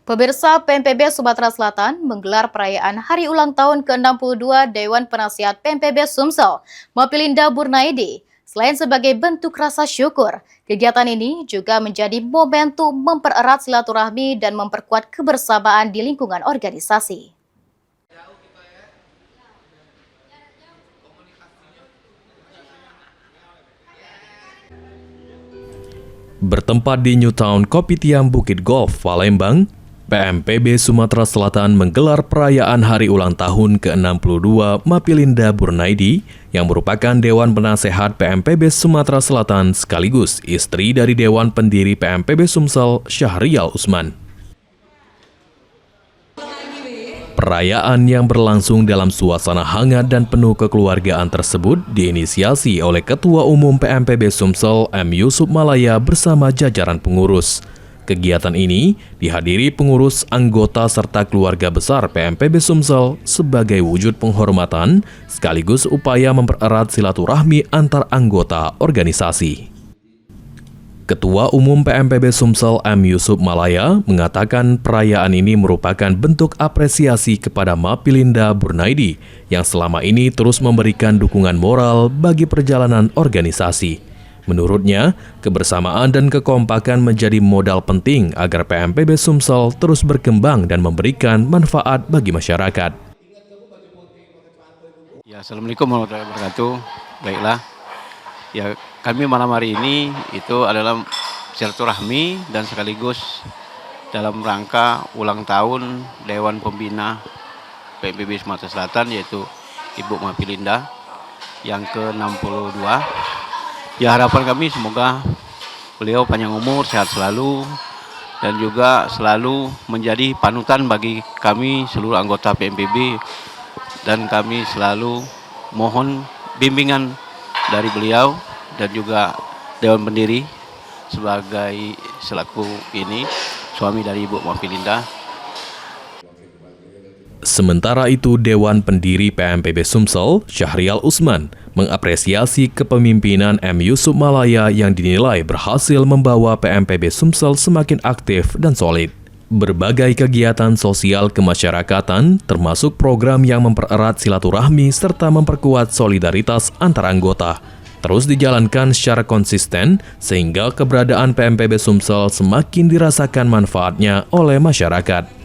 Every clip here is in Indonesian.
Pemirsa, PMPB Sumatera Selatan menggelar perayaan Hari Ulang Tahun ke-62 Dewan Penasihat PMPB Sumsel, Mapilinda Burnaidi. Selain sebagai bentuk rasa syukur, kegiatan ini juga menjadi momentum mempererat silaturahmi dan memperkuat kebersamaan di lingkungan organisasi. Bertempat di New Town Kopitiam Bukit Golf, Palembang, PMPB Sumatera Selatan menggelar perayaan Hari Ulang Tahun ke-62 Mapilinda Burnaidi yang merupakan Dewan Penasehat PMPB Sumatera Selatan sekaligus istri dari Dewan Pendiri PMPB Sumsel Syahrial Usman. Perayaan yang berlangsung dalam suasana hangat dan penuh kekeluargaan tersebut diinisiasi oleh Ketua Umum PMPB Sumsel M. Yusuf Malaya bersama jajaran pengurus. Kegiatan ini dihadiri pengurus, anggota, serta keluarga besar PMPB Sumsel sebagai wujud penghormatan sekaligus upaya mempererat silaturahmi antar anggota organisasi. Ketua Umum PMPB Sumsel M. Yusuf Malaya mengatakan perayaan ini merupakan bentuk apresiasi kepada Mapilinda Burnaidi yang selama ini terus memberikan dukungan moral bagi perjalanan organisasi. Menurutnya, kebersamaan dan kekompakan menjadi modal penting agar PMPB Sumsel terus berkembang dan memberikan manfaat bagi masyarakat. Ya, Assalamualaikum warahmatullahi wabarakatuh. Baiklah, ya kami malam hari ini itu adalah silaturahmi dan sekaligus dalam rangka ulang tahun Dewan Pembina PMPB Sumatera Selatan, yaitu Ibu Mapilinda yang ke-62. Ya, harapan kami semoga beliau panjang umur, sehat selalu, dan juga selalu menjadi panutan bagi kami seluruh anggota PMPB, dan kami selalu mohon bimbingan dari beliau dan juga Dewan Pendiri sebagai selaku ini suami dari Ibu Mapilinda. Sementara itu, Dewan Pendiri PMPB Sumsel, Syahrial Usman, mengapresiasi kepemimpinan M. Yusuf Malaya yang dinilai berhasil membawa PMPB Sumsel semakin aktif dan solid. Berbagai kegiatan sosial kemasyarakatan, termasuk program yang mempererat silaturahmi serta memperkuat solidaritas antar anggota, terus dijalankan secara konsisten sehingga keberadaan PMPB Sumsel semakin dirasakan manfaatnya oleh masyarakat.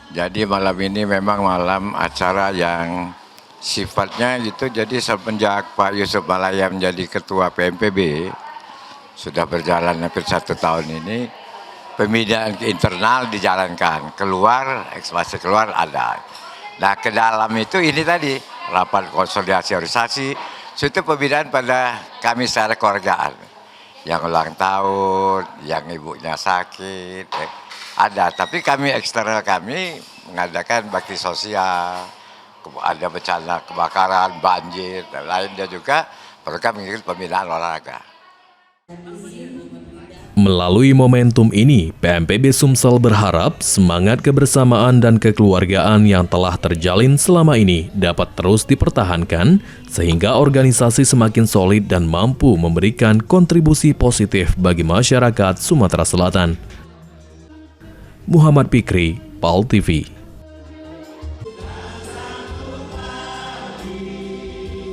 Jadi malam ini memang malam acara yang sifatnya gitu, jadi semenjak Pak Yusuf Malaya menjadi Ketua PMPB, sudah berjalan hampir 1 tahun ini, pembinaan internal dijalankan, keluar, ekspansi keluar ada. Nah, ke dalam itu ini tadi, rapat konsolidasi organisasi, itu pembinaan pada kami secara keluargaan. Yang ulang tahun, yang ibunya sakit, ada. Tapi kami eksternal kami mengadakan bakti sosial, ada bencana kebakaran, banjir, dan lainnya juga, program mengikuti pembinaan olahraga. Melalui momentum ini, PMPB Sumsel berharap semangat kebersamaan dan kekeluargaan yang telah terjalin selama ini dapat terus dipertahankan sehingga organisasi semakin solid dan mampu memberikan kontribusi positif bagi masyarakat Sumatera Selatan. Muhammad Fikri, PAL TV.